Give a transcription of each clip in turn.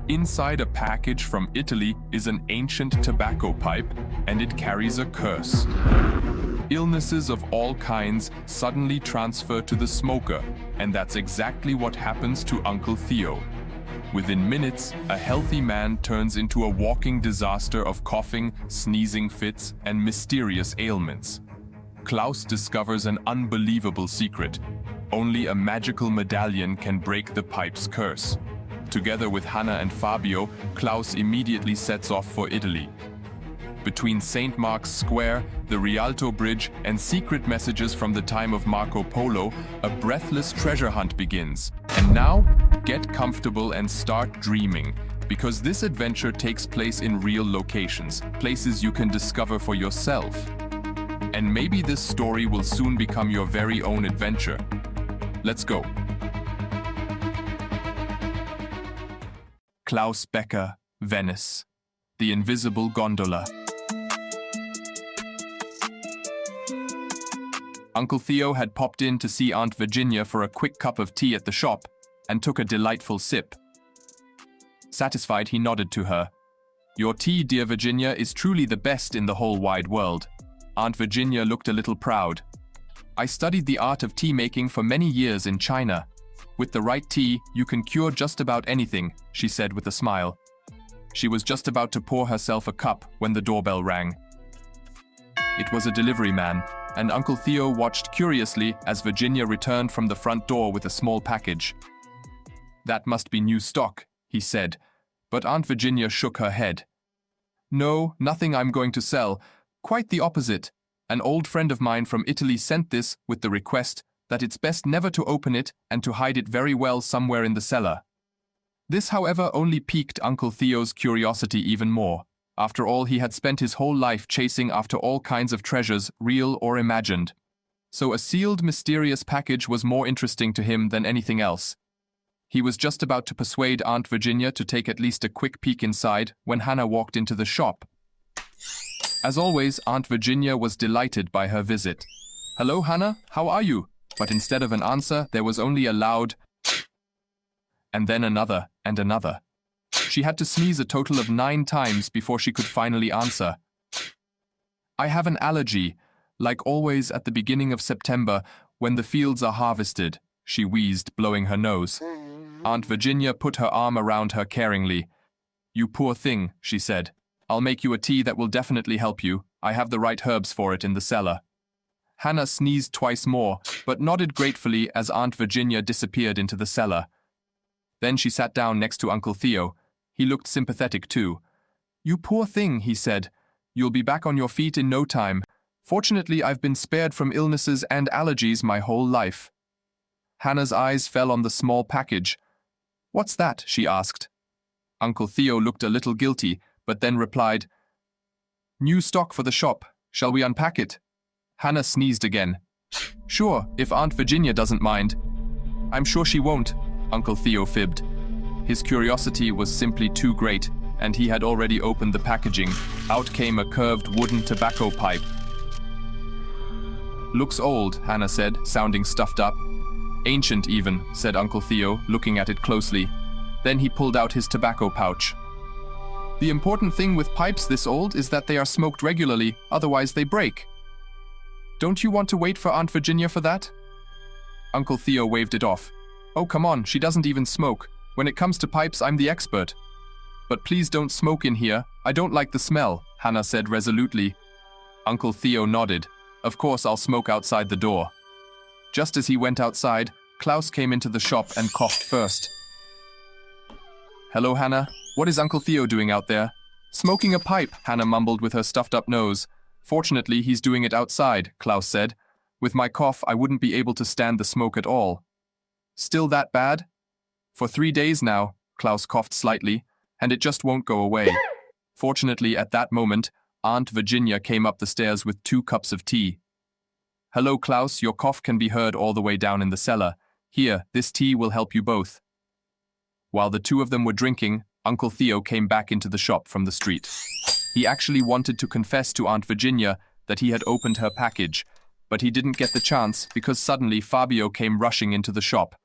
Inside a package from Italy is an ancient tobacco pipe, and it carries a curse. Illnesses of all kinds suddenly transfer to the smoker, and that's exactly what happens to Uncle Theo. Within minutes, a healthy man turns into a walking disaster of coughing, sneezing fits, and mysterious ailments. Klaus discovers an unbelievable secret. Only a magical medallion can break the pipe's curse. Together with Hanna and Fabio, Klaus immediately sets off for Italy. Between St. Mark's Square, the Rialto Bridge, and secret messages from the time of Marco Polo, a breathless treasure hunt begins. And now, get comfortable and start dreaming, because this adventure takes place in real locations, places you can discover for yourself. And maybe this story will soon become your very own adventure. Let's go. Klaus Bekker, Venice. The Invisible Gondola. Uncle Theo had popped in to see Aunt Virginia for a quick cup of tea at the shop and took a delightful sip. Satisfied, he nodded to her. "Your tea, dear Virginia, is truly the best in the whole wide world." Aunt Virginia looked a little proud. "I studied the art of tea making for many years in China. With the right tea, you can cure just about anything," she said with a smile. She was just about to pour herself a cup when the doorbell rang. It was a delivery man, and Uncle Theo watched curiously as Virginia returned from the front door with a small package. "That must be new stock," he said, but Aunt Virginia shook her head. "No, nothing I'm going to sell. Quite the opposite. An old friend of mine from Italy sent this with the request that it's best never to open it and to hide it very well somewhere in the cellar." This, however, only piqued Uncle Theo's curiosity even more. After all, he had spent his whole life chasing after all kinds of treasures, real or imagined. So a sealed, mysterious package was more interesting to him than anything else. He was just about to persuade Aunt Virginia to take at least a quick peek inside when Hanna walked into the shop. As always, Aunt Virginia was delighted by her visit. "Hello, Hanna, how are you?" But instead of an answer, there was only a loud and then another and another. She had to sneeze a total of 9 times before she could finally answer. "I have an allergy, like always at the beginning of September when the fields are harvested," she wheezed, blowing her nose. Aunt Virginia put her arm around her caringly. "You poor thing," she said. "I'll make you a tea that will definitely help you. I have the right herbs for it in the cellar." Hanna sneezed twice more, but nodded gratefully as Aunt Virginia disappeared into the cellar. Then she sat down next to Uncle Theo. He looked sympathetic too. "You poor thing," he said. "You'll be back on your feet in no time. Fortunately, I've been spared from illnesses and allergies my whole life." Hanna's eyes fell on the small package. "What's that?" she asked. Uncle Theo looked a little guilty, but then replied, "New stock for the shop. Shall we unpack it?" Hanna sneezed again. "Sure, if Aunt Virginia doesn't mind." "I'm sure she won't," Uncle Theo fibbed. His curiosity was simply too great, and he had already opened the packaging. Out came a curved wooden tobacco pipe. "Looks old," Hanna said, sounding stuffed up. "Ancient even," said Uncle Theo, looking at it closely. Then he pulled out his tobacco pouch. "The important thing with pipes this old is that they are smoked regularly, otherwise they break. Don't you want to wait for Aunt Virginia for that?" Uncle Theo waved it off. "Oh, come on, she doesn't even smoke. When it comes to pipes, I'm the expert." "But please don't smoke in here. I don't like the smell," Hanna said resolutely. Uncle Theo nodded. "Of course I'll smoke outside the door." Just as he went outside, Klaus came into the shop and coughed first. "Hello, Hanna. What is Uncle Theo doing out there?" "Smoking a pipe," Hanna mumbled with her stuffed-up nose. "Fortunately, he's doing it outside," Klaus said. "With my cough, I wouldn't be able to stand the smoke at all." "Still that bad?" "For 3 days now," Klaus coughed slightly, "and it just won't go away." Fortunately, at that moment, Aunt Virginia came up the stairs with 2 cups of tea. "Hello, Klaus, your cough can be heard all the way down in the cellar. Here, this tea will help you both." While the 2 of them were drinking, Uncle Theo came back into the shop from the street. He actually wanted to confess to Aunt Virginia that he had opened her package, but he didn't get the chance because suddenly Fabio came rushing into the shop.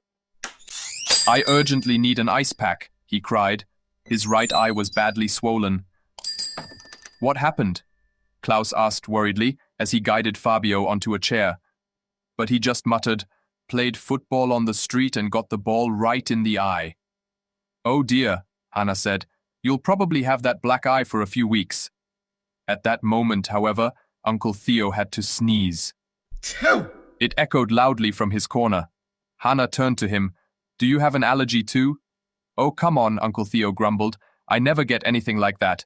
"I urgently need an ice pack," he cried. His right eye was badly swollen. "What happened?" Klaus asked worriedly as he guided Fabio onto a chair. But he just muttered, "Played football on the street and got the ball right in the eye." "Oh dear," Hanna said. "You'll probably have that black eye for a few weeks." At that moment, however, Uncle Theo had to sneeze. It echoed loudly from his corner. Hanna turned to him. "Do you have an allergy too?" "Oh, come on," Uncle Theo grumbled. "I never get anything like that."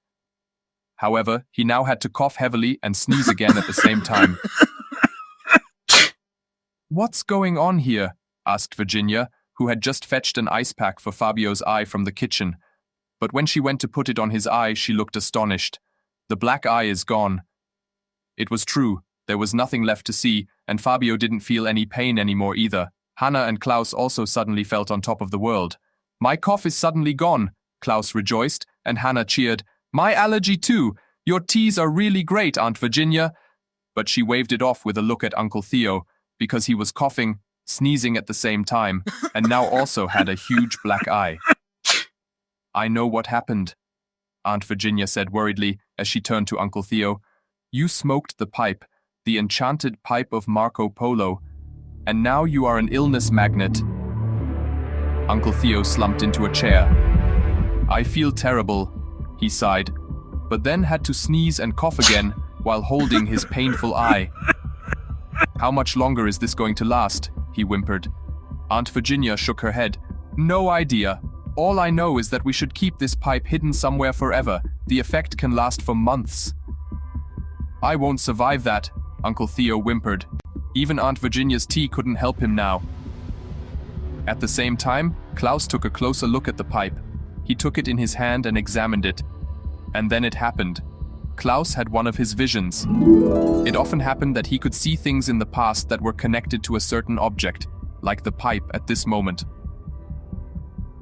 However, he now had to cough heavily and sneeze again at the same time. "What's going on here?" asked Virginia, who had just fetched an ice pack for Fabio's eye from the kitchen. But when she went to put it on his eye, she looked astonished. "The black eye is gone." It was true. There was nothing left to see, and Fabio didn't feel any pain anymore either. Hanna and Klaus also suddenly felt on top of the world. "My cough is suddenly gone," Klaus rejoiced, and Hanna cheered. "My allergy too. Your teas are really great, Aunt Virginia." But she waved it off with a look at Uncle Theo, because he was coughing, sneezing at the same time, and now also had a huge black eye. "I know what happened," Aunt Virginia said worriedly as she turned to Uncle Theo. "You smoked the pipe, the enchanted pipe of Marco Polo, and now you are an illness magnet." Uncle Theo slumped into a chair. "I feel terrible," he sighed, but then had to sneeze and cough again while holding his painful eye. "How much longer is this going to last?" he whimpered. Aunt Virginia shook her head. "No idea. All I know is that we should keep this pipe hidden somewhere forever. The effect can last for months." "I won't survive that," Uncle Theo whimpered. Even Aunt Virginia's tea couldn't help him now. At the same time, Klaus took a closer look at the pipe. He took it in his hand and examined it. And then it happened. Klaus had one of his visions. It often happened that he could see things in the past that were connected to a certain object, like the pipe at this moment.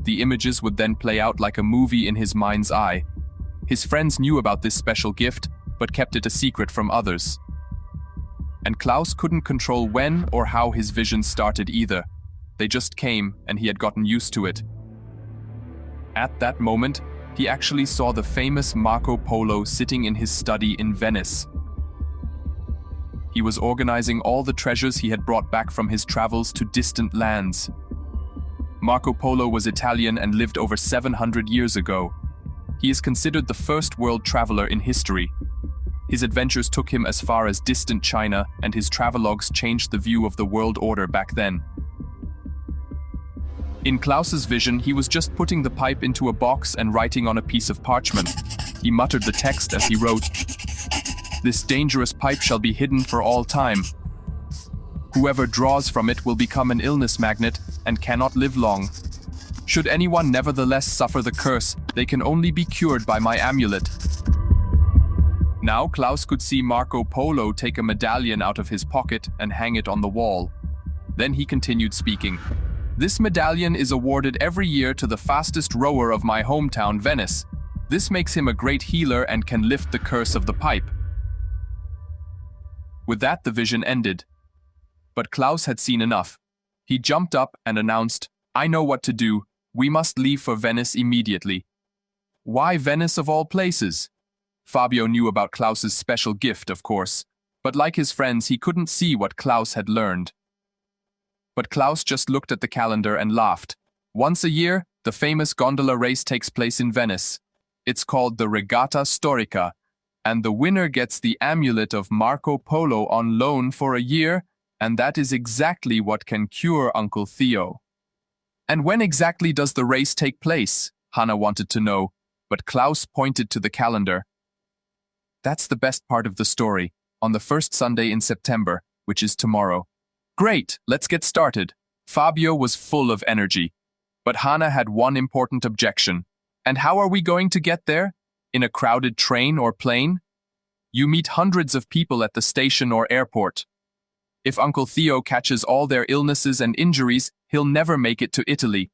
The images would then play out like a movie in his mind's eye. His friends knew about this special gift, but kept it a secret from others. And Klaus couldn't control when or how his visions started either. They just came, and he had gotten used to it. At that moment, he actually saw the famous Marco Polo sitting in his study in Venice. He was organizing all the treasures he had brought back from his travels to distant lands. Marco Polo was Italian and lived over 700 years ago. He is considered the first world traveler in history. His adventures took him as far as distant China, and his travelogues changed the view of the world order back then. In Klaus's vision, he was just putting the pipe into a box and writing on a piece of parchment. He muttered the text as he wrote, "This dangerous pipe shall be hidden for all time. Whoever draws from it will become an illness magnet and cannot live long. Should anyone nevertheless suffer the curse, they can only be cured by my amulet." Now Klaus could see Marco Polo take a medallion out of his pocket and hang it on the wall. Then he continued speaking. "This medallion is awarded every year to the fastest rower of my hometown, Venice. This makes him a great healer and can lift the curse of the pipe." With that, the vision ended. But Klaus had seen enough. He jumped up and announced, "I know what to do. We must leave for Venice immediately." Why Venice of all places? Fabio knew about Klaus's special gift, of course, but like his friends, he couldn't see what Klaus had learned. But Klaus just looked at the calendar and laughed. Once a year, the famous gondola race takes place in Venice. It's called the Regatta Storica, and the winner gets the amulet of Marco Polo on loan for a year, and that is exactly what can cure Uncle Theo. "And when exactly does the race take place?" Hanna wanted to know, but Klaus pointed to the calendar. "That's the best part of the story, on the first Sunday in September, which is tomorrow." "Great, let's get started." Fabio was full of energy. But Hanna had one important objection. "And how are we going to get there? In a crowded train or plane? You meet hundreds of people at the station or airport. If Uncle Theo catches all their illnesses and injuries, he'll never make it to Italy."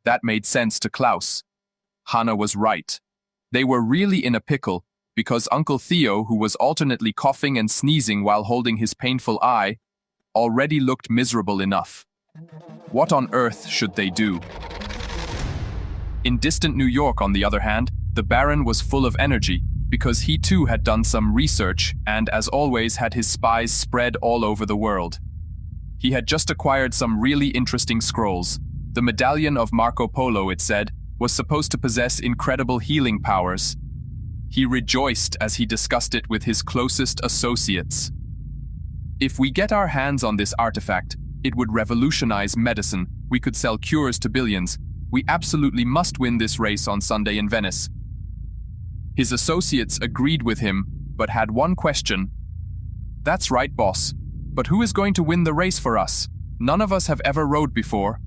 That made sense to Klaus. Hanna was right. They were really in a pickle, because Uncle Theo, who was alternately coughing and sneezing while holding his painful eye, already looked miserable enough. What on earth should they do? In distant New York, on the other hand, the Baron was full of energy, because he too had done some research and, as always, had his spies spread all over the world. He had just acquired some really interesting scrolls. The medallion of Marco Polo, it said, was supposed to possess incredible healing powers. He rejoiced as he discussed it with his closest associates. If we get our hands on this artifact, it would revolutionize medicine. We could sell cures to billions. We absolutely must win this race on Sunday in Venice. His associates agreed with him, but had one question. That's right, boss. But who is going to win the race for us? None of us have ever rowed before.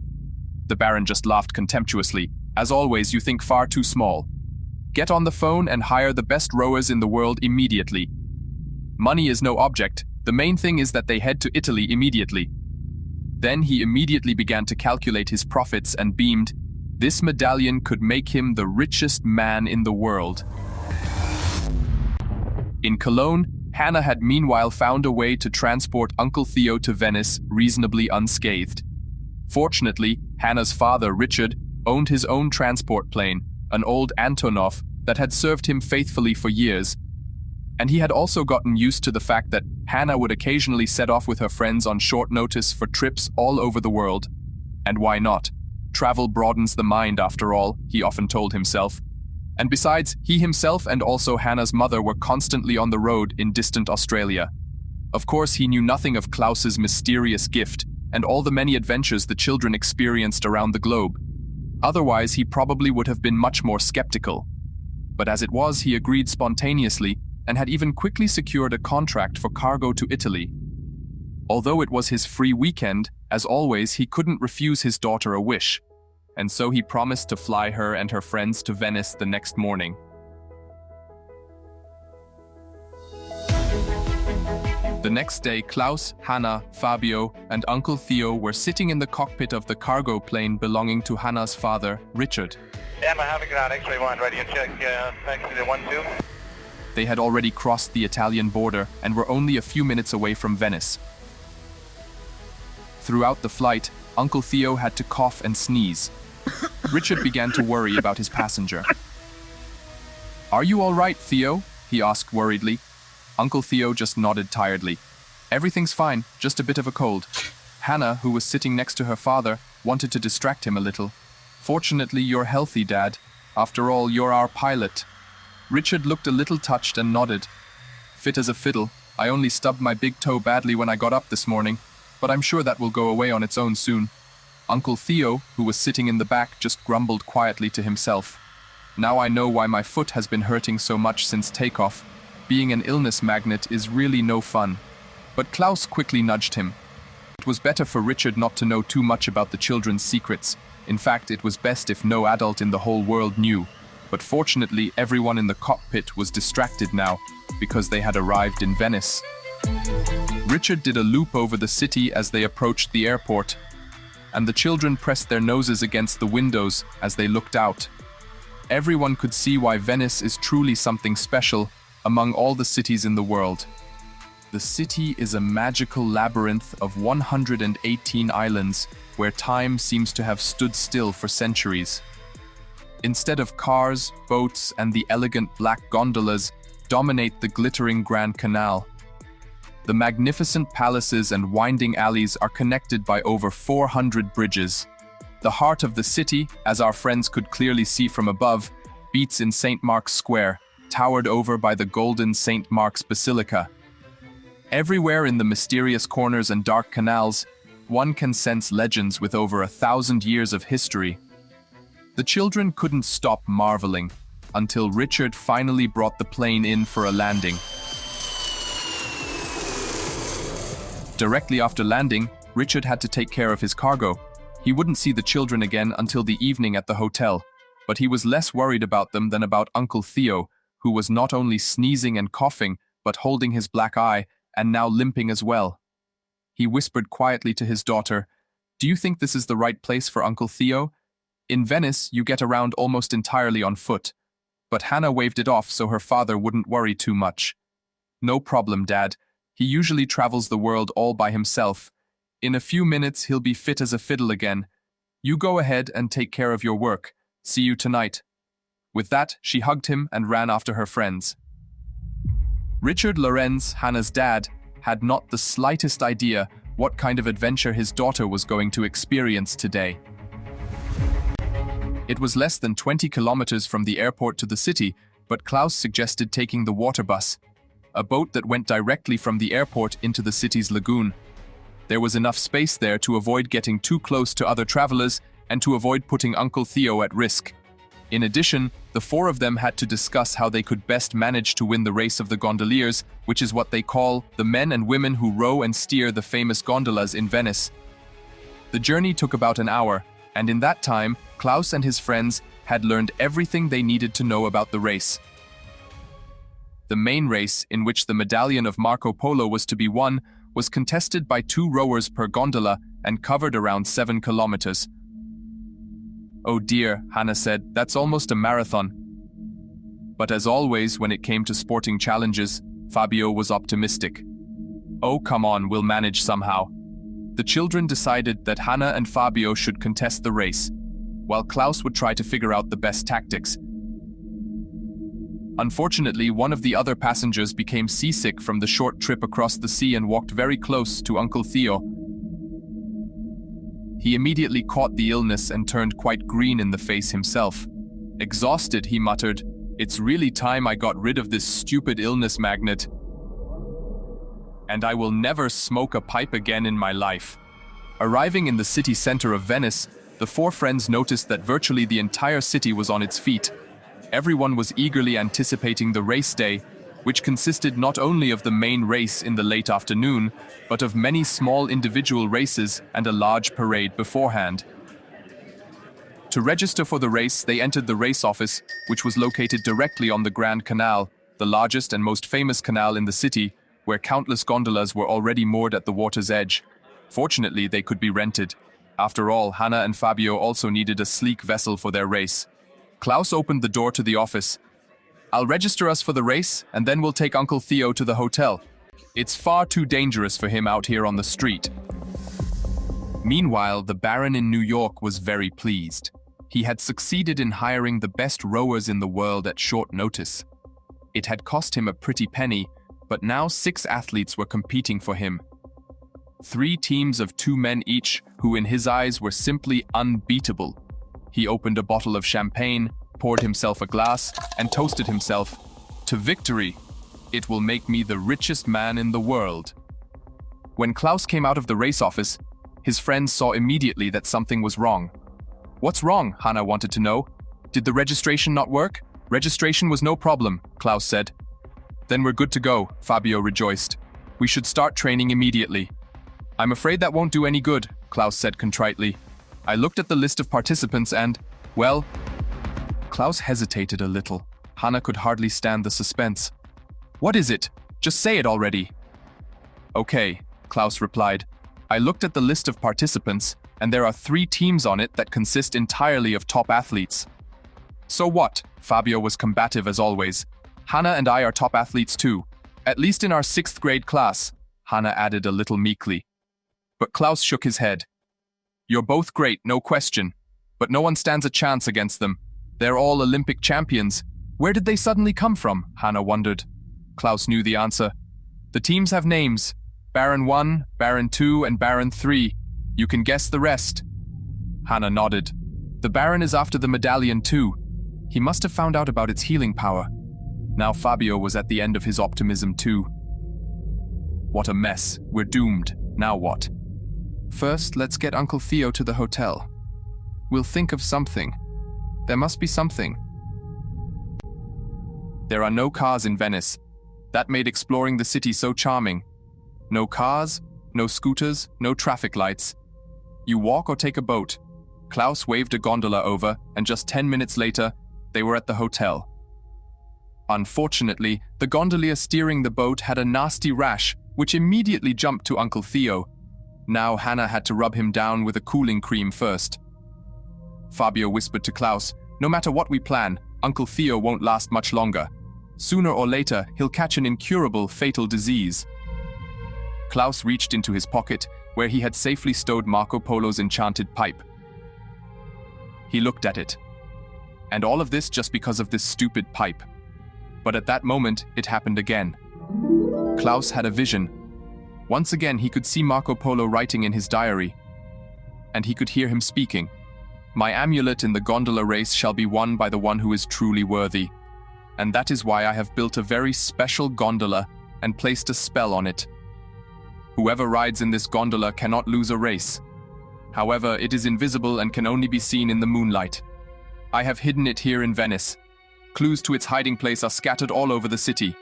The Baron just laughed contemptuously. As always, you think far too small. Get on the phone and hire the best rowers in the world immediately. Money is no object. The main thing is that they head to Italy immediately. Then he immediately began to calculate his profits and beamed. This medallion could make him the richest man in the world. In Cologne, Hanna had meanwhile found a way to transport Uncle Theo to Venice reasonably unscathed. Fortunately, Hanna's father, Richard, owned his own transport plane, an old Antonov that had served him faithfully for years. And he had also gotten used to the fact that Hanna would occasionally set off with her friends on short notice for trips all over the world. And why not? Travel broadens the mind, after all, he often told himself. And besides, he himself and also Hanna's mother were constantly on the road in distant Australia. Of course, he knew nothing of Klaus's mysterious gift and all the many adventures the children experienced around the globe. Otherwise, he probably would have been much more skeptical. But as it was, he agreed spontaneously and had even quickly secured a contract for cargo to Italy. Although it was his free weekend, as always, he couldn't refuse his daughter a wish, and so he promised to fly her and her friends to Venice the next morning. The next day, Klaus, Hanna, Fabio, and Uncle Theo were sitting in the cockpit of the cargo plane belonging to Hanna's father, Richard. Emma, having ground, X-ray 1, ready to check, taxi to 1-2. They had already crossed the Italian border and were only a few minutes away from Venice. Throughout the flight, Uncle Theo had to cough and sneeze. Richard began to worry about his passenger. "Are you all right, Theo?" he asked worriedly. Uncle Theo just nodded tiredly. "Everything's fine, just a bit of a cold." Hanna, who was sitting next to her father, wanted to distract him a little. "Fortunately, you're healthy, Dad. After all, you're our pilot." Richard looked a little touched and nodded. "Fit as a fiddle. I only stubbed my big toe badly when I got up this morning, but I'm sure that will go away on its own soon." Uncle Theo, who was sitting in the back, just grumbled quietly to himself. "Now I know why my foot has been hurting so much since takeoff. Being an illness magnet is really no fun." But Klaus quickly nudged him. It was better for Richard not to know too much about the children's secrets. In fact, it was best if no adult in the whole world knew. But fortunately, everyone in the cockpit was distracted now, because they had arrived in Venice. Richard did a loop over the city as they approached the airport, and the children pressed their noses against the windows as they looked out. Everyone could see why Venice is truly something special among all the cities in the world. The city is a magical labyrinth of 118 islands where time seems to have stood still for centuries. Instead of cars, boats, and the elegant black gondolas dominate the glittering Grand Canal. The magnificent palaces and winding alleys are connected by over 400 bridges. The heart of the city, as our friends could clearly see from above, beats in St. Mark's Square, towered over by the golden St. Mark's Basilica. Everywhere in the mysterious corners and dark canals, one can sense legends with over 1,000 years of history. The children couldn't stop marveling until Richard finally brought the plane in for a landing. Directly after landing, Richard had to take care of his cargo. He wouldn't see the children again until the evening at the hotel, but he was less worried about them than about Uncle Theo, who was not only sneezing and coughing, but holding his black eye, and now limping as well. He whispered quietly to his daughter, "Do you think this is the right place for Uncle Theo? In Venice, you get around almost entirely on foot." But Hanna waved it off so her father wouldn't worry too much. "No problem, Dad. He usually travels the world all by himself. In a few minutes, he'll be fit as a fiddle again. You go ahead and take care of your work. See you tonight." With that, she hugged him and ran after her friends. Richard Lorenz, Hannah's dad, had not the slightest idea what kind of adventure his daughter was going to experience today. It was less than 20 kilometers from the airport to the city, but Klaus suggested taking the water bus, a boat that went directly from the airport into the city's lagoon. There was enough space there to avoid getting too close to other travelers and to avoid putting Uncle Theo at risk. In addition, the four of them had to discuss how they could best manage to win the race of the gondoliers, which is what they call the men and women who row and steer the famous gondolas in Venice. The journey took about an hour, and in that time, Klaus and his friends had learned everything they needed to know about the race. The main race, in which the medallion of Marco Polo was to be won, was contested by 2 rowers per gondola and covered around 7 kilometers. "Oh dear," Hanna said, "that's almost a marathon." But as always, when it came to sporting challenges, Fabio was optimistic. "Oh, come on, we'll manage somehow." The children decided that Hanna and Fabio should contest the race, while Klaus would try to figure out the best tactics. Unfortunately, one of the other passengers became seasick from the short trip across the sea and walked very close to Uncle Theo. He immediately caught the illness and turned quite green in the face himself. Exhausted, he muttered, "It's really time I got rid of this stupid illness magnet. And I will never smoke a pipe again in my life." Arriving in the city center of Venice, the 4 friends noticed that virtually the entire city was on its feet. Everyone was eagerly anticipating the race day, which consisted not only of the main race in the late afternoon, but of many small individual races and a large parade beforehand. To register for the race, they entered the race office, which was located directly on the Grand Canal, the largest and most famous canal in the city, where countless gondolas were already moored at the water's edge. Fortunately, they could be rented. After all, Hanna and Fabio also needed a sleek vessel for their race. Klaus opened the door to the office. "I'll register us for the race, and then we'll take Uncle Theo to the hotel. It's far too dangerous for him out here on the street." Meanwhile, the Baron in New York was very pleased. He had succeeded in hiring the best rowers in the world at short notice. It had cost him a pretty penny, but now 6 athletes were competing for him. 3 teams of 2 men each, who in his eyes were simply unbeatable. He opened a bottle of champagne, poured himself a glass, and toasted himself to victory. "It will make me the richest man in the world." When Klaus came out of the race office, his friends saw immediately that something was wrong. "What's wrong?" Hanna wanted to know. "Did the registration not work?" "Registration was no problem," Klaus said. "Then we're good to go," Fabio rejoiced. "We should start training immediately." "I'm afraid that won't do any good," Klaus said contritely. "I looked at the list of participants and, well..." Klaus hesitated a little. Hanna could hardly stand the suspense. "What is it? Just say it already." "Okay," Klaus replied. "I looked at the list of participants, and there are 3 teams on it that consist entirely of top athletes." "So what?" Fabio was combative as always. "Hanna and I are top athletes too. At least in our 6th grade class," Hanna added a little meekly. But Klaus shook his head. "You're both great, no question. But no one stands a chance against them. They're all Olympic champions. Where did they suddenly come from?" Hanna wondered. Klaus knew the answer. "The teams have names. Baron 1, Baron 2, and Baron 3. You can guess the rest." Hanna nodded. "The Baron is after the medallion too. He must have found out about its healing power." Now Fabio was at the end of his optimism too. "What a mess. We're doomed. Now what?" "First, let's get Uncle Theo to the hotel. We'll think of something. There must be something." There are no cars in Venice. That made exploring the city so charming. No cars, no scooters, no traffic lights. You walk or take a boat. Klaus waved a gondola over, and just 10 minutes later, they were at the hotel. Unfortunately, the gondolier steering the boat had a nasty rash, which immediately jumped to Uncle Theo. Now Hanna had to rub him down with a cooling cream first. Fabio whispered to Klaus, "No matter what we plan, Uncle Theo won't last much longer. Sooner or later, he'll catch an incurable, fatal disease." Klaus reached into his pocket, where he had safely stowed Marco Polo's enchanted pipe. He looked at it. And all of this just because of this stupid pipe. But at that moment, it happened again. Klaus had a vision. Once again, he could see Marco Polo writing in his diary. And he could hear him speaking. "My amulet in the gondola race shall be won by the one who is truly worthy. And that is why I have built a very special gondola and placed a spell on it. Whoever rides in this gondola cannot lose a race. However, it is invisible and can only be seen in the moonlight. I have hidden it here in Venice. Clues to its hiding place are scattered all over the city.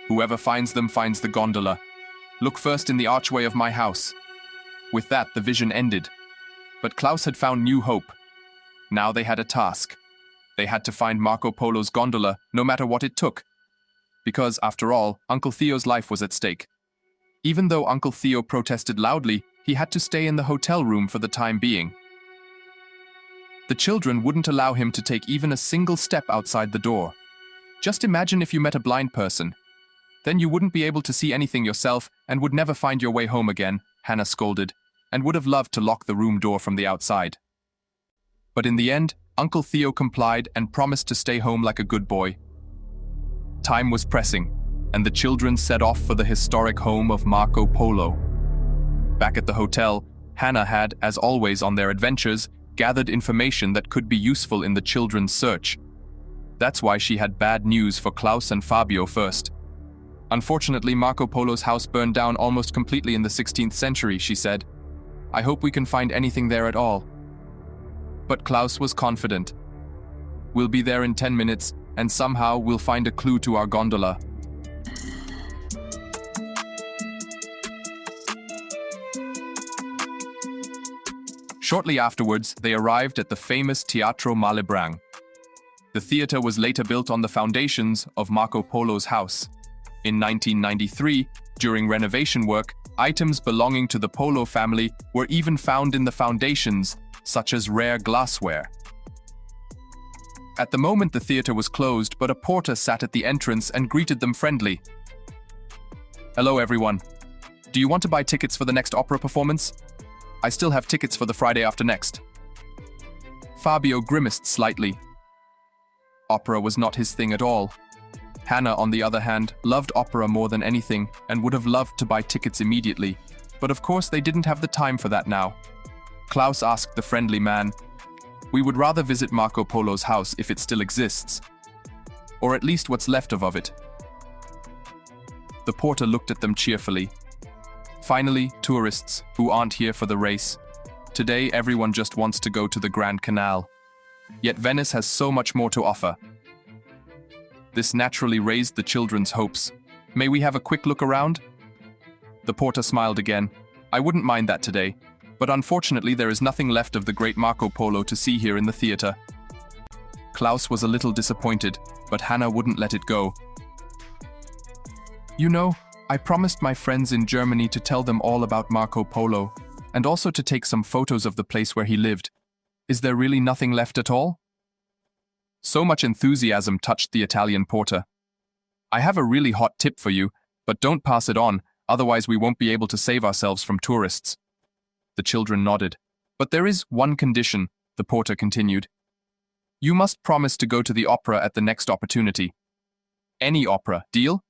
Whoever finds them finds the gondola. Look first in the archway of my house." With that, the vision ended. But Klaus had found new hope. Now they had a task. They had to find Marco Polo's gondola, no matter what it took. Because, after all, Uncle Theo's life was at stake. Even though Uncle Theo protested loudly, he had to stay in the hotel room for the time being. The children wouldn't allow him to take even a single step outside the door. Just imagine if you met a blind person. Then you wouldn't be able to see anything yourself and would never find your way home again, Hanna scolded, and would have loved to lock the room door from the outside. But in the end, Uncle Theo complied and promised to stay home like a good boy. Time was pressing, and the children set off for the historic home of Marco Polo. Back at the hotel, Hanna had, as always on their adventures, gathered information that could be useful in the children's search. That's why she had bad news for Klaus and Fabio first. "Unfortunately, Marco Polo's house burned down almost completely in the 16th century, she said. "I hope we can find anything there at all." But Klaus was confident. "We'll be there in 10 minutes, and somehow we'll find a clue to our gondola." Shortly afterwards, they arrived at the famous Teatro Malibran. The theater was later built on the foundations of Marco Polo's house. In 1993, during renovation work, items belonging to the Polo family were even found in the foundations, such as rare glassware. At the moment, the theater was closed, but a porter sat at the entrance and greeted them friendly. "Hello, everyone. Do you want to buy tickets for the next opera performance? I still have tickets for the Friday after next." Fabio grimaced slightly. Opera was not his thing at all. Hanna, on the other hand, loved opera more than anything and would have loved to buy tickets immediately, but of course they didn't have the time for that now. Klaus asked the friendly man, "We would rather visit Marco Polo's house if it still exists, or at least what's left of it." The porter looked at them cheerfully. "Finally, tourists who aren't here for the race. Today everyone just wants to go to the Grand Canal. Yet Venice has so much more to offer." This naturally raised the children's hopes. "May we have a quick look around?" The porter smiled again. "I wouldn't mind that today, but unfortunately there is nothing left of the great Marco Polo to see here in the theater." Klaus was a little disappointed, but Hanna wouldn't let it go. "You know, I promised my friends in Germany to tell them all about Marco Polo, and also to take some photos of the place where he lived. Is there really nothing left at all?" So much enthusiasm touched the Italian porter. "I have a really hot tip for you, but don't pass it on, otherwise we won't be able to save ourselves from tourists." The children nodded. "But there is one condition," the porter continued. "You must promise to go to the opera at the next opportunity. Any opera, deal?"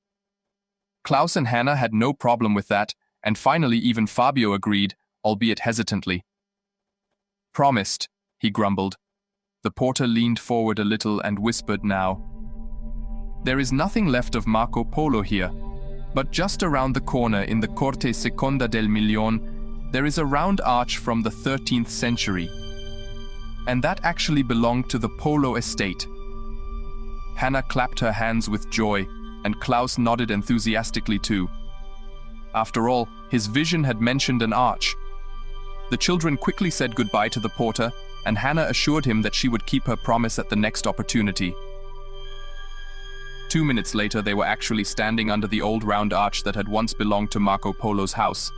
Klaus and Hanna had no problem with that, and finally even Fabio agreed, albeit hesitantly. "Promised," he grumbled. The porter leaned forward a little and whispered now. "There is nothing left of Marco Polo here, but just around the corner in the Corte Seconda del Milione, there is a round arch from the 13th century. And that actually belonged to the Polo estate." Hanna clapped her hands with joy, and Klaus nodded enthusiastically too. After all, his vision had mentioned an arch. The children quickly said goodbye to the porter, and Hanna assured him that she would keep her promise at the next opportunity. 2 minutes later, they were actually standing under the old round arch that had once belonged to Marco Polo's house.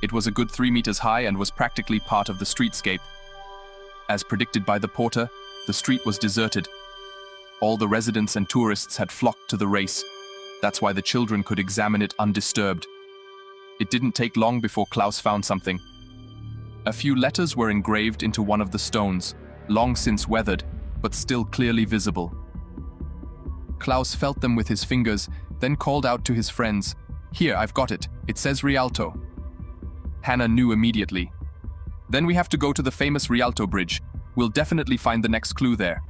It was a good 3 meters high and was practically part of the streetscape. As predicted by the porter, the street was deserted. All the residents and tourists had flocked to the race. That's why the children could examine it undisturbed. It didn't take long before Klaus found something. A few letters were engraved into one of the stones, long since weathered, but still clearly visible. Klaus felt them with his fingers, then called out to his friends, "Here, I've got it. It says Rialto." Hanna knew immediately. "Then we have to go to the famous Rialto Bridge. We'll definitely find the next clue there."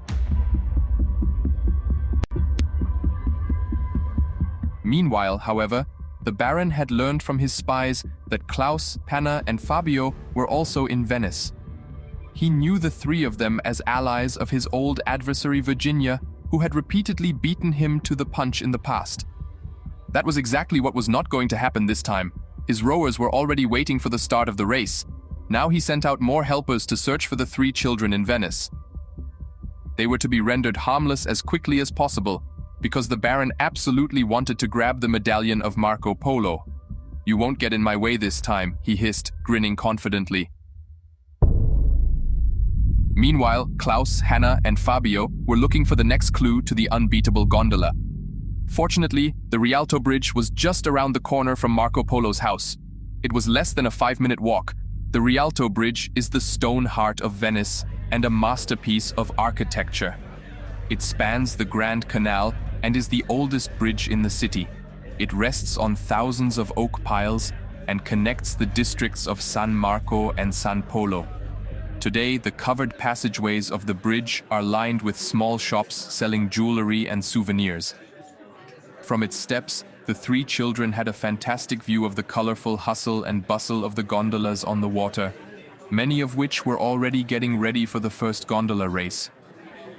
Meanwhile, however, the Baron had learned from his spies that Klaus, Hanna and Fabio were also in Venice. He knew the three of them as allies of his old adversary Virginia, who had repeatedly beaten him to the punch in the past. That was exactly what was not going to happen this time. His rowers were already waiting for the start of the race. Now he sent out more helpers to search for the three children in Venice. They were to be rendered harmless as quickly as possible, because the Baron absolutely wanted to grab the medallion of Marco Polo. "You won't get in my way this time," he hissed, grinning confidently. Meanwhile, Klaus, Hanna and Fabio were looking for the next clue to the unbeatable gondola. Fortunately, the Rialto Bridge was just around the corner from Marco Polo's house. It was less than a 5-minute walk. The Rialto Bridge is the stone heart of Venice and a masterpiece of architecture. It spans the Grand Canal and is the oldest bridge in the city. It rests on thousands of oak piles and connects the districts of San Marco and San Polo. Today, the covered passageways of the bridge are lined with small shops selling jewelry and souvenirs. From its steps, the three children had a fantastic view of the colorful hustle and bustle of the gondolas on the water, many of which were already getting ready for the first gondola race.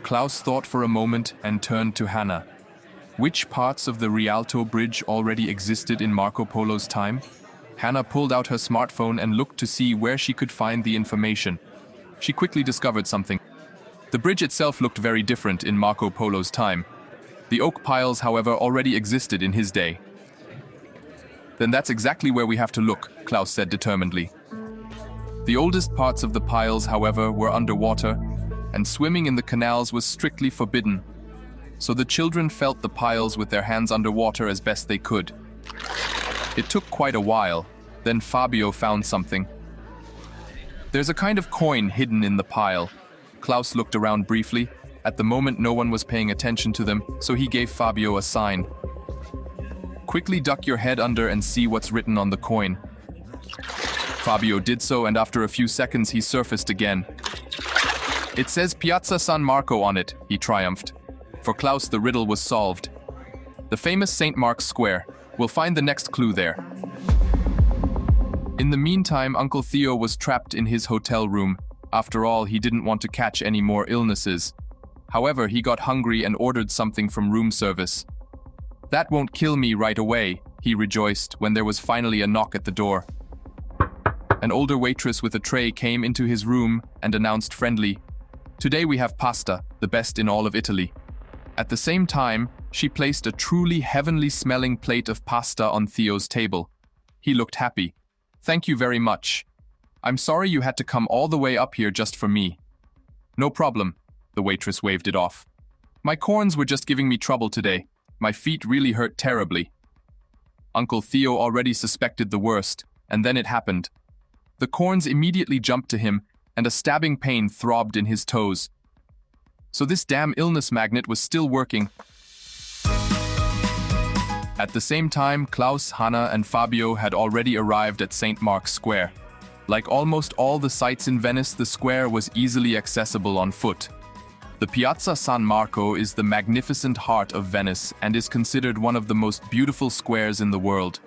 Klaus thought for a moment and turned to Hanna. Which parts of the Rialto Bridge already existed in Marco Polo's time? Hanna pulled out her smartphone and looked to see where she could find the information. She quickly discovered something. The bridge itself looked very different in Marco Polo's time. The oak piles, however, already existed in his day. "Then that's exactly where we have to look," Klaus said determinedly. The oldest parts of the piles, however, were underwater, and swimming in the canals was strictly forbidden. So the children felt the piles with their hands underwater as best they could. It took quite a while, then Fabio found something. "There's a kind of coin hidden in the pile." Klaus looked around briefly. At the moment, no one was paying attention to them, so he gave Fabio a sign. "Quickly duck your head under and see what's written on the coin." Fabio did so, and after a few seconds he surfaced again. "It says Piazza San Marco on it," he triumphed. For Klaus, the riddle was solved. The famous St. Mark's Square. We'll find the next clue there. In the meantime, Uncle Theo was trapped in his hotel room. After all, he didn't want to catch any more illnesses. However, he got hungry and ordered something from room service. "That won't kill me right away," he rejoiced when there was finally a knock at the door. An older waitress with a tray came into his room and announced friendly, "Today we have pasta, the best in all of Italy." At the same time, she placed a truly heavenly-smelling plate of pasta on Theo's table. He looked happy. "Thank you very much. I'm sorry you had to come all the way up here just for me." "No problem," the waitress waved it off. "My corns were just giving me trouble today. My feet really hurt terribly." Uncle Theo already suspected the worst, and then it happened. The corns immediately jumped to him, and a stabbing pain throbbed in his toes. So this damn illness magnet was still working. At the same time, Klaus, Hanna and Fabio had already arrived at St. Mark's Square. Like almost all the sites in Venice, the square was easily accessible on foot. The Piazza San Marco is the magnificent heart of Venice and is considered one of the most beautiful squares in the world.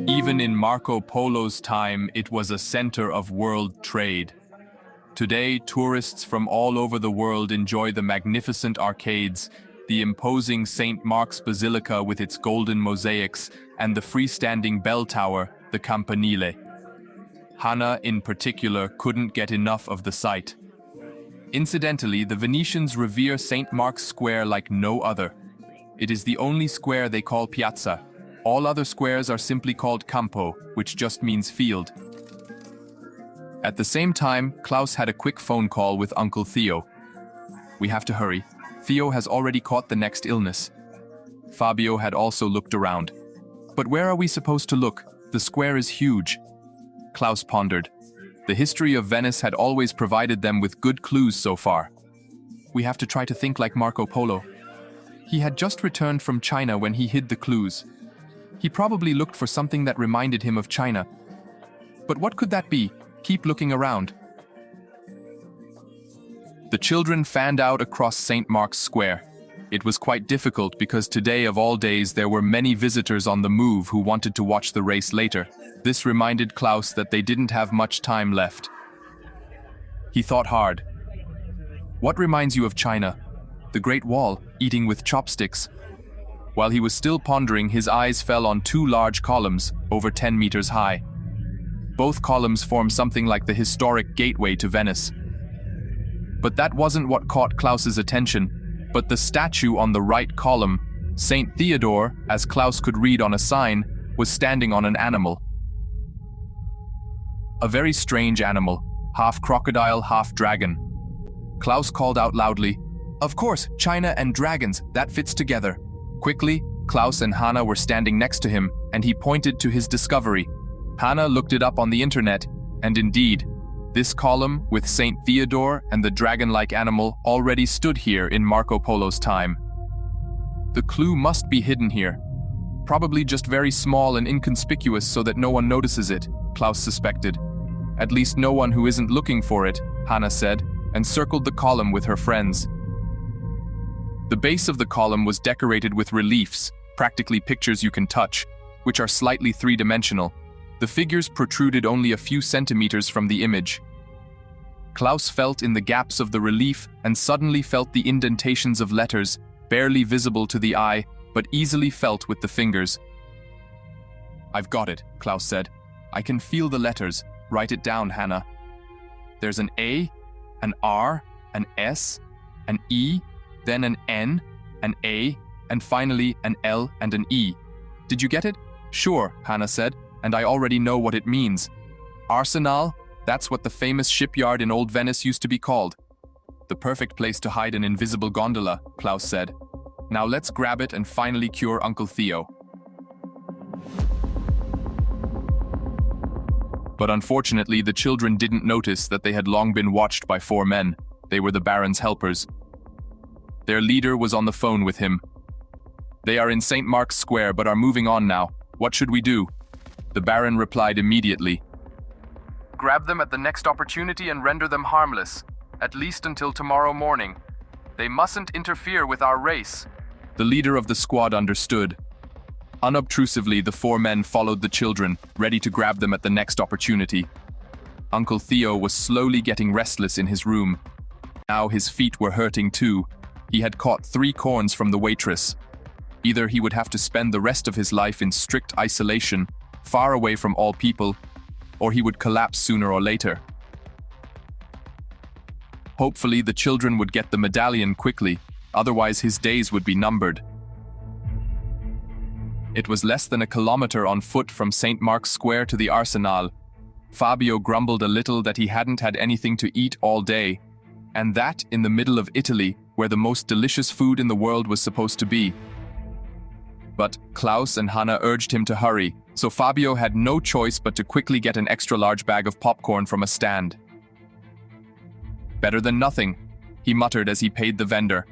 Even in Marco Polo's time, it was a center of world trade. Today, tourists from all over the world enjoy the magnificent arcades, the imposing St. Mark's Basilica with its golden mosaics, and the freestanding bell tower, the Campanile. Hanna, in particular, couldn't get enough of the sight. Incidentally, the Venetians revere St. Mark's Square like no other. It is the only square they call piazza. All other squares are simply called campo, which just means field. At the same time, Klaus had a quick phone call with Uncle Theo. "We have to hurry. Theo has already caught the next illness." Fabio had also looked around. "But where are we supposed to look? The square is huge." Klaus pondered. The history of Venice had always provided them with good clues so far. We have to try to think like Marco Polo. He had just returned from China when he hid the clues. He probably looked for something that reminded him of China. But what could that be? Keep looking around. The children fanned out across St. Mark's Square. It was quite difficult because today of all days there were many visitors on the move who wanted to watch the race later. This reminded Klaus that they didn't have much time left. He thought hard. What reminds you of China? The Great Wall, eating with chopsticks. While he was still pondering, his eyes fell on two large columns, over 10 meters high. Both columns form something like the historic gateway to Venice. But that wasn't what caught Klaus's attention, but the statue on the right column, Saint Theodore, as Klaus could read on a sign, was standing on an animal. A very strange animal, half crocodile, half dragon. Klaus called out loudly, "Of course, China and dragons, that fits together." Quickly, Klaus and Hanna were standing next to him, and he pointed to his discovery. Hanna looked it up on the internet, and indeed, this column with Saint Theodore and the dragon-like animal already stood here in Marco Polo's time. The clue must be hidden here. Probably just very small and inconspicuous so that no one notices it, Klaus suspected. At least no one who isn't looking for it, Hanna said, and circled the column with her friends. The base of the column was decorated with reliefs, practically pictures you can touch, which are slightly three-dimensional. The figures protruded only a few centimeters from the image. Klaus felt in the gaps of the relief and suddenly felt the indentations of letters, barely visible to the eye, but easily felt with the fingers. "I've got it," Klaus said. "I can feel the letters. Write it down, Hanna. There's an A, an R, an S, an E, then an N, an A, and finally an L and an E. Did you get it?" "Sure," Hanna said, "and I already know what it means. Arsenal, that's what the famous shipyard in Old Venice used to be called." "The perfect place to hide an invisible gondola," Klaus said. "Now let's grab it and finally cure Uncle Theo." But unfortunately, the children didn't notice that they had long been watched by 4 men. They were the Baron's helpers. Their leader was on the phone with him. "They are in St. Mark's Square but are moving on now. What should we do?" The Baron replied immediately. "Grab them at the next opportunity and render them harmless, at least until tomorrow morning. They mustn't interfere with our race." The leader of the squad understood. Unobtrusively, the 4 men followed the children, ready to grab them at the next opportunity. Uncle Theo was slowly getting restless in his room. Now his feet were hurting too. He had caught 3 corns from the waitress. Either he would have to spend the rest of his life in strict isolation, far away from all people, or he would collapse sooner or later. Hopefully, the children would get the medallion quickly, otherwise his days would be numbered. It was less than a kilometer on foot from St. Mark's Square to the Arsenal. Fabio grumbled a little that he hadn't had anything to eat all day, and that in the middle of Italy, where the most delicious food in the world was supposed to be. But Klaus and Hanna urged him to hurry, so Fabio had no choice but to quickly get an extra-large bag of popcorn from a stand. "Better than nothing," he muttered as he paid the vendor.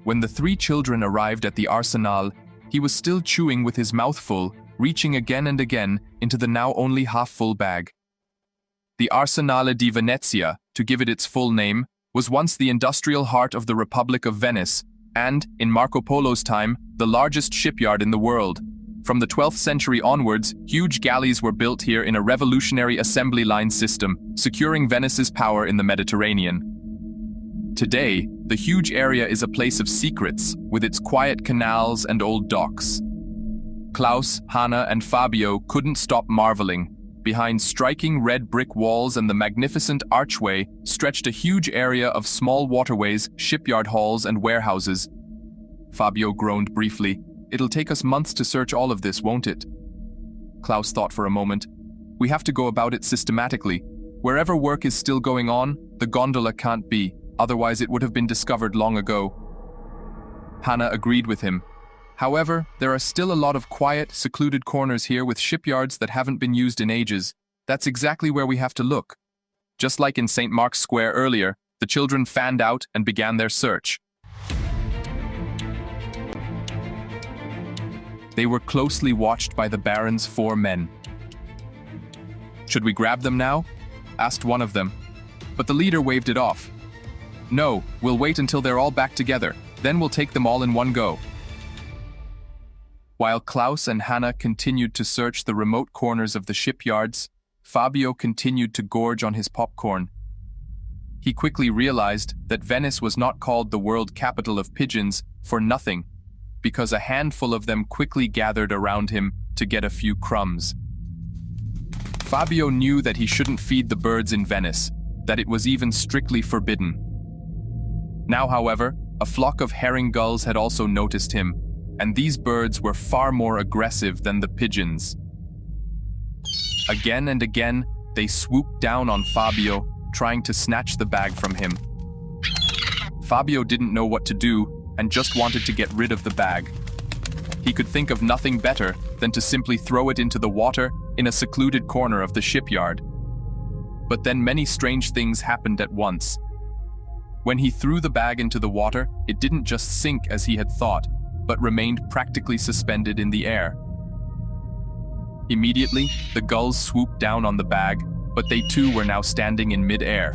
When the 3 children arrived at the Arsenal, he was still chewing with his mouth full, reaching again and again into the now only half-full bag. The Arsenale di Venezia, to give it its full name, was once the industrial heart of the Republic of Venice, and, in Marco Polo's time, the largest shipyard in the world. From the 12th century onwards, huge galleys were built here in a revolutionary assembly line system, securing Venice's power in the Mediterranean. Today, the huge area is a place of secrets, with its quiet canals and old docks. Klaus, Hanna, and Fabio couldn't stop marveling. Behind striking red brick walls and the magnificent archway stretched a huge area of small waterways, shipyard halls, and warehouses. Fabio groaned briefly. "It'll take us months to search all of this, won't it?" Klaus thought for a moment. "We have to go about it systematically. Wherever work is still going on, the gondola can't be. Otherwise it would have been discovered long ago." Hanna agreed with him. "However, there are still a lot of quiet, secluded corners here with shipyards that haven't been used in ages. That's exactly where we have to look. Just like in St. Mark's Square earlier, the children fanned out and began their search. They were closely watched by the Baron's 4 men. "Should we grab them now?" asked one of them. But the leader waved it off. "No, we'll wait until they're all back together. Then we'll take them all in one go." While Klaus and Hanna continued to search the remote corners of the shipyards, Fabio continued to gorge on his popcorn. He quickly realized that Venice was not called the world capital of pigeons for nothing, because a handful of them quickly gathered around him to get a few crumbs. Fabio knew that he shouldn't feed the birds in Venice, that it was even strictly forbidden. Now, however, a flock of herring gulls had also noticed him, and these birds were far more aggressive than the pigeons. Again and again, they swooped down on Fabio, trying to snatch the bag from him. Fabio didn't know what to do and just wanted to get rid of the bag. He could think of nothing better than to simply throw it into the water in a secluded corner of the shipyard. But then many strange things happened at once. When he threw the bag into the water, it didn't just sink as he had thought, but remained practically suspended in the air. Immediately, the gulls swooped down on the bag, but they too were now standing in mid-air.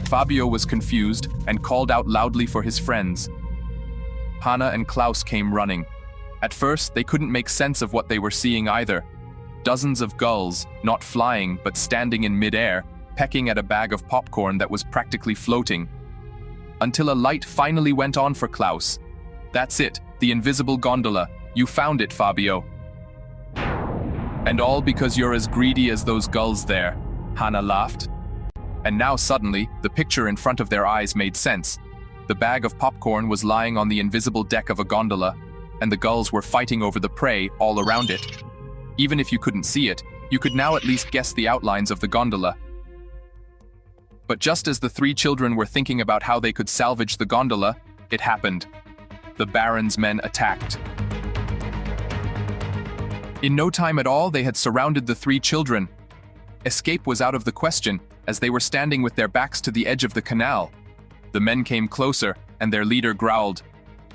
Fabio was confused and called out loudly for his friends. Hanna and Klaus came running. At first, they couldn't make sense of what they were seeing either. Dozens of gulls, not flying but standing in mid-air, pecking at a bag of popcorn that was practically floating. Until a light finally went on for Klaus. "That's it, the invisible gondola. You found it, Fabio." "And all because you're as greedy as those gulls there," Hanna laughed. And now suddenly, the picture in front of their eyes made sense. The bag of popcorn was lying on the invisible deck of a gondola, and the gulls were fighting over the prey all around it. Even if you couldn't see it, you could now at least guess the outlines of the gondola. But just as the 3 children were thinking about how they could salvage the gondola, it happened. The Baron's men attacked. In no time at all, they had surrounded the 3 children. Escape was out of the question, as they were standing with their backs to the edge of the canal. The men came closer, and their leader growled,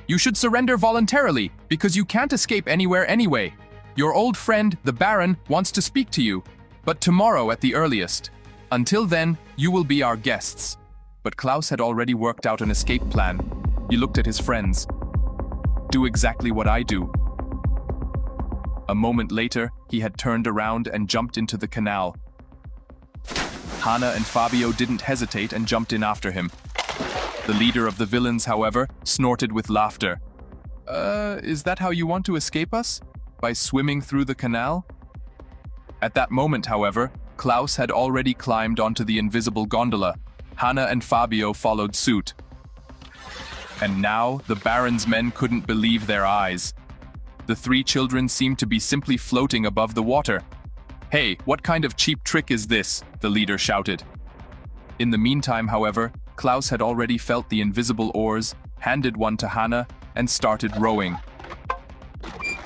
"You should surrender voluntarily, because you can't escape anywhere anyway. Your old friend, the Baron, wants to speak to you, but tomorrow at the earliest. Until then, you will be our guests." But Klaus had already worked out an escape plan. He looked at his friends. "Do exactly what I do." A moment later, he had turned around and jumped into the canal. Hanna and Fabio didn't hesitate and jumped in after him. The leader of the villains, however, snorted with laughter. Is that how you want to escape us? By swimming through the canal?" At that moment, however, Klaus had already climbed onto the invisible gondola. Hanna and Fabio followed suit. And now, the Baron's men couldn't believe their eyes. The 3 children seemed to be simply floating above the water. "Hey, what kind of cheap trick is this?" the leader shouted. In the meantime, however, Klaus had already felt the invisible oars, handed one to Hanna, and started rowing.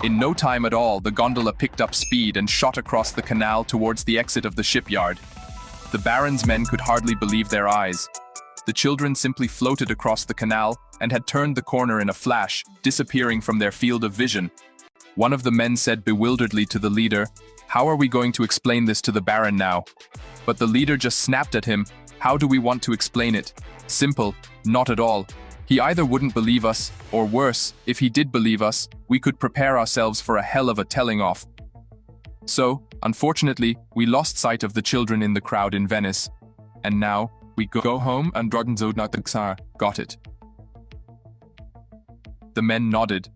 In no time at all, the gondola picked up speed and shot across the canal towards the exit of the shipyard. The Baron's men could hardly believe their eyes. The children simply floated across the canal and had turned the corner in a flash, disappearing from their field of vision. One of the men said bewilderedly to the leader, "How are we going to explain this to the Baron now?" But the leader just snapped at him, "How do we want to explain it? Simple, not at all. He either wouldn't believe us, or worse, if he did believe us, we could prepare ourselves for a hell of a telling off." So, unfortunately, we lost sight of the children in the crowd in Venice. And now, we go home and drotten so not the Tsar. Got it. The men nodded.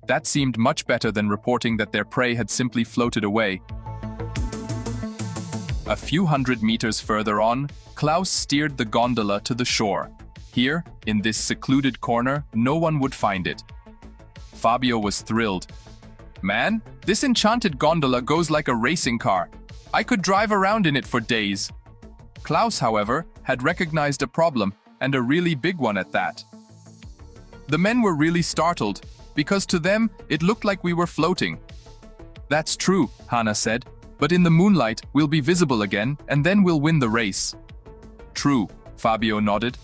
That seemed much better than reporting that their prey had simply floated away. A few hundred meters further on, Klaus steered the gondola to the shore. Here, in this secluded corner, no one would find it. Fabio was thrilled. "Man, this enchanted gondola goes like a racing car. I could drive around in it for days." Klaus, however, had recognized a problem, and a really big one at that. The men were really startled, because to them, it looked like we were floating. "That's true," Hanna said. But in the moonlight, we'll be visible again, and then we'll win the race. True, Fabio nodded.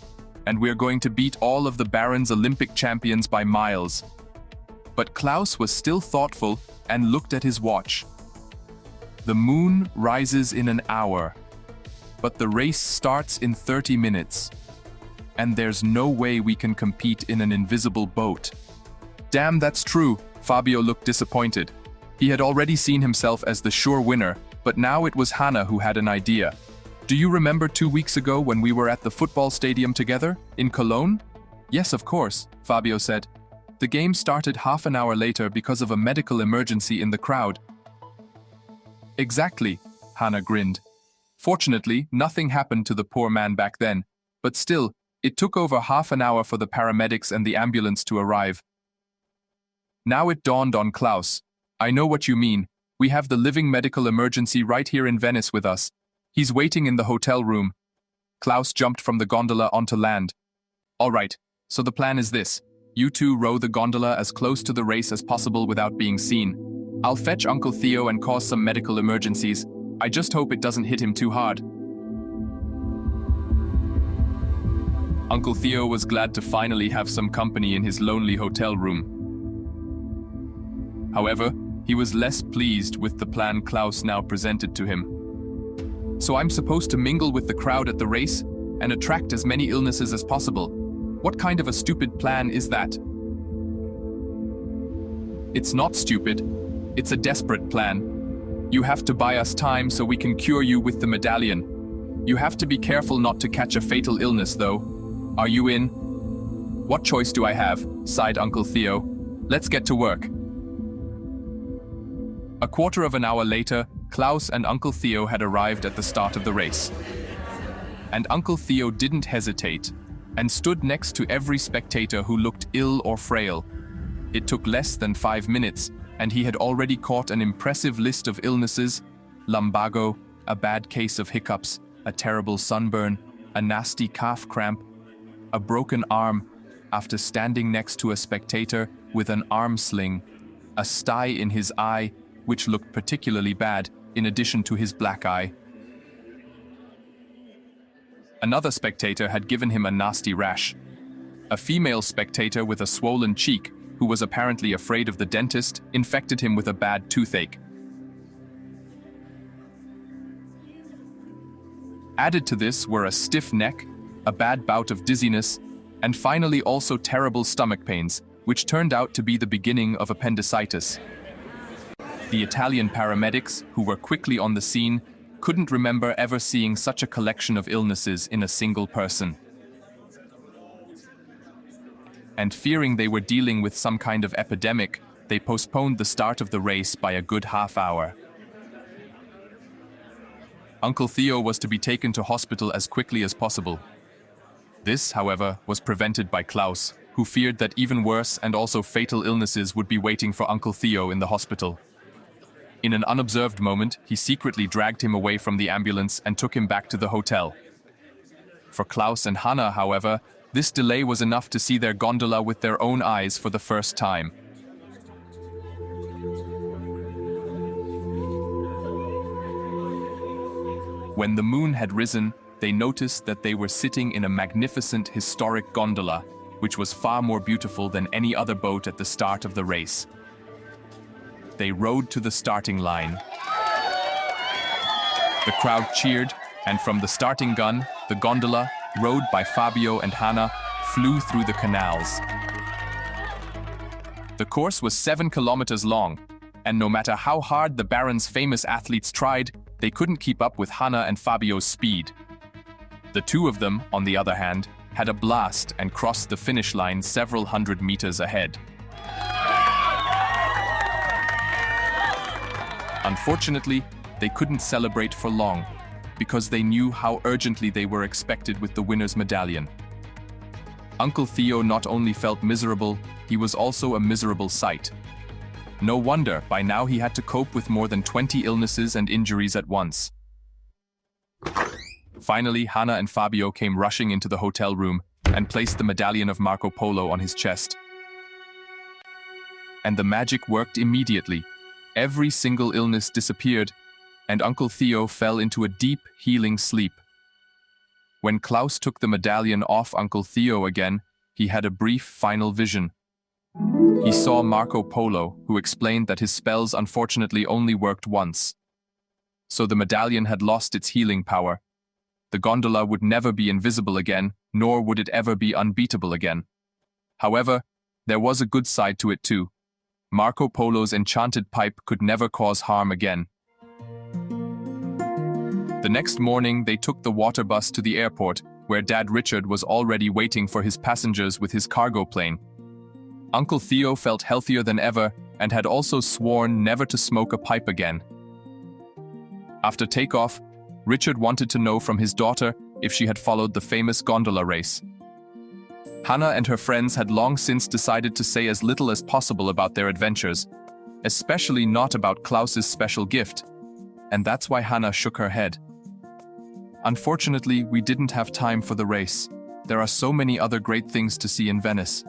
And we're going to beat all of the Baron's Olympic champions by miles. But Klaus was still thoughtful and looked at his watch. The moon rises in an hour, but the race starts in 30 minutes. And there's no way we can compete in an invisible boat. Damn, that's true. Fabio looked disappointed. He had already seen himself as the sure winner, but now it was Hanna who had an idea. Do you remember 2 weeks ago when we were at the football stadium together, in Cologne? Yes, of course, Fabio said. The game started half an hour later because of a medical emergency in the crowd. Exactly, Hanna grinned. Fortunately, nothing happened to the poor man back then, but still, it took over half an hour for the paramedics and the ambulance to arrive. Now it dawned on Klaus. I know what you mean. We have the living medical emergency right here in Venice with us. He's waiting in the hotel room. Klaus jumped from the gondola onto land. All right, so the plan is this. You two row the gondola as close to the race as possible without being seen. I'll fetch Uncle Theo and cause some medical emergencies. I just hope it doesn't hit him too hard. Uncle Theo was glad to finally have some company in his lonely hotel room. However, he was less pleased with the plan Klaus now presented to him. So I'm supposed to mingle with the crowd at the race and attract as many illnesses as possible. What kind of a stupid plan is that? It's not stupid. It's a desperate plan. You have to buy us time so we can cure you with the medallion. You have to be careful not to catch a fatal illness, though. Are you in? What choice do I have? Sighed Uncle Theo. Let's get to work. A quarter of an hour later, Klaus and Uncle Theo had arrived at the start of the race. And Uncle Theo didn't hesitate, and stood next to every spectator who looked ill or frail. It took less than 5 minutes, and he had already caught an impressive list of illnesses: lumbago, a bad case of hiccups, a terrible sunburn, a nasty calf cramp, a broken arm after standing next to a spectator with an arm sling, a sty in his eye, which looked particularly bad, in addition to his black eye. Another spectator had given him a nasty rash. A female spectator with a swollen cheek, who was apparently afraid of the dentist, infected him with a bad toothache. Added to this were a stiff neck, a bad bout of dizziness, and finally also terrible stomach pains, which turned out to be the beginning of appendicitis. The Italian paramedics, who were quickly on the scene, couldn't remember ever seeing such a collection of illnesses in a single person. And fearing they were dealing with some kind of epidemic, they postponed the start of the race by a good half hour. Uncle Theo was to be taken to hospital as quickly as possible. This, however, was prevented by Klaus, who feared that even worse and also fatal illnesses would be waiting for Uncle Theo in the hospital. In an unobserved moment, he secretly dragged him away from the ambulance and took him back to the hotel. For Klaus and Hanna, however, this delay was enough to see their gondola with their own eyes for the first time. When the moon had risen, they noticed that they were sitting in a magnificent historic gondola, which was far more beautiful than any other boat at the start of the race. They rowed to the starting line. The crowd cheered, and from the starting gun, the gondola, rowed by Fabio and Hanna, flew through the canals. The course was 7 kilometers long, and no matter how hard the Baron's famous athletes tried, they couldn't keep up with Hanna and Fabio's speed. The two of them, on the other hand, had a blast and crossed the finish line several hundred meters ahead. Unfortunately, they couldn't celebrate for long, because they knew how urgently they were expected with the winner's medallion. Uncle Theo not only felt miserable, he was also a miserable sight. No wonder, by now he had to cope with more than 20 illnesses and injuries at once. Finally, Hanna and Fabio came rushing into the hotel room and placed the medallion of Marco Polo on his chest. And the magic worked immediately. Every single illness disappeared, and Uncle Theo fell into a deep, healing sleep. When Klaus took the medallion off Uncle Theo again, he had a brief final vision. He saw Marco Polo, who explained that his spells unfortunately only worked once. So the medallion had lost its healing power. The gondola would never be invisible again, nor would it ever be unbeatable again. However, there was a good side to it too. Marco Polo's enchanted pipe could never cause harm again. The next morning, they took the water bus to the airport, where Dad Richard was already waiting for his passengers with his cargo plane. Uncle Theo felt healthier than ever and had also sworn never to smoke a pipe again. After takeoff, Richard wanted to know from his daughter if she had followed the famous gondola race. Hanna and her friends had long since decided to say as little as possible about their adventures, especially not about Klaus's special gift, and that's why Hanna shook her head. Unfortunately, we didn't have time for the race. There are so many other great things to see in Venice,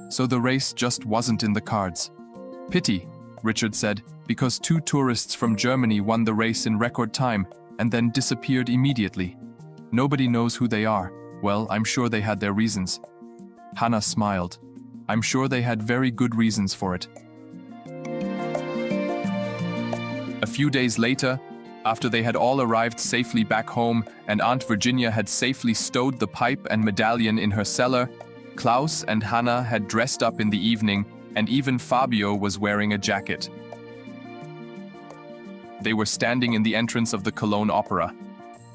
so the race just wasn't in the cards. Pity, Richard said, because 2 tourists from Germany won the race in record time and then disappeared immediately. Nobody knows who they are. Well, I'm sure they had their reasons. Hanna smiled. I'm sure they had very good reasons for it. A few days later, after they had all arrived safely back home and Aunt Virginia had safely stowed the pipe and medallion in her cellar, Klaus and Hanna had dressed up in the evening, and even Fabio was wearing a jacket. They were standing in the entrance of the Cologne Opera.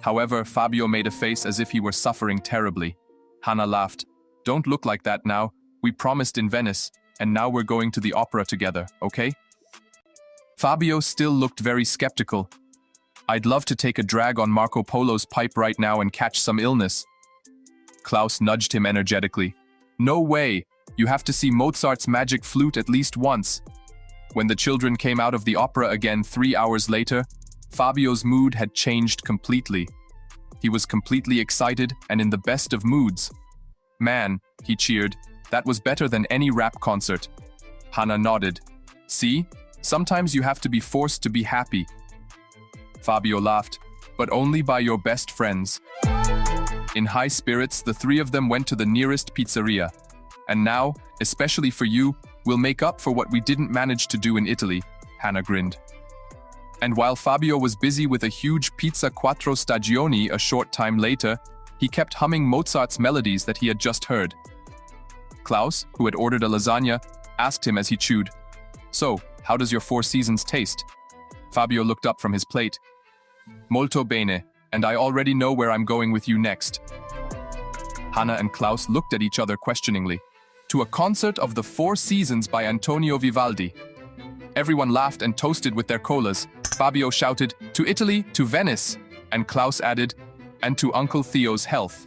However, Fabio made a face as if he were suffering terribly. Hanna laughed. Don't look like that now. We promised in Venice, and now we're going to the opera together, okay? Fabio still looked very skeptical. I'd love to take a drag on Marco Polo's pipe right now and catch some illness. Klaus nudged him energetically. No way! You have to see Mozart's magic flute at least once. When the children came out of the opera again 3 hours later, Fabio's mood had changed completely. He was completely excited and in the best of moods. Man, he cheered, that was better than any rap concert. Hanna nodded. See? Sometimes you have to be forced to be happy. Fabio laughed, but only by your best friends. In high spirits, the 3 of them went to the nearest pizzeria. And now, especially for you, we'll make up for what we didn't manage to do in Italy, Hanna grinned. And while Fabio was busy with a huge pizza quattro stagioni a short time later, he kept humming Mozart's melodies that he had just heard. Klaus, who had ordered a lasagna, asked him as he chewed, So, how does your 4 seasons taste? Fabio looked up from his plate. Molto bene, and I already know where I'm going with you next. Hanna and Klaus looked at each other questioningly. To a concert of the 4 Seasons by Antonio Vivaldi. Everyone laughed and toasted with their colas. Fabio shouted, To Italy, to Venice, and Klaus added, and to Uncle Theo's health.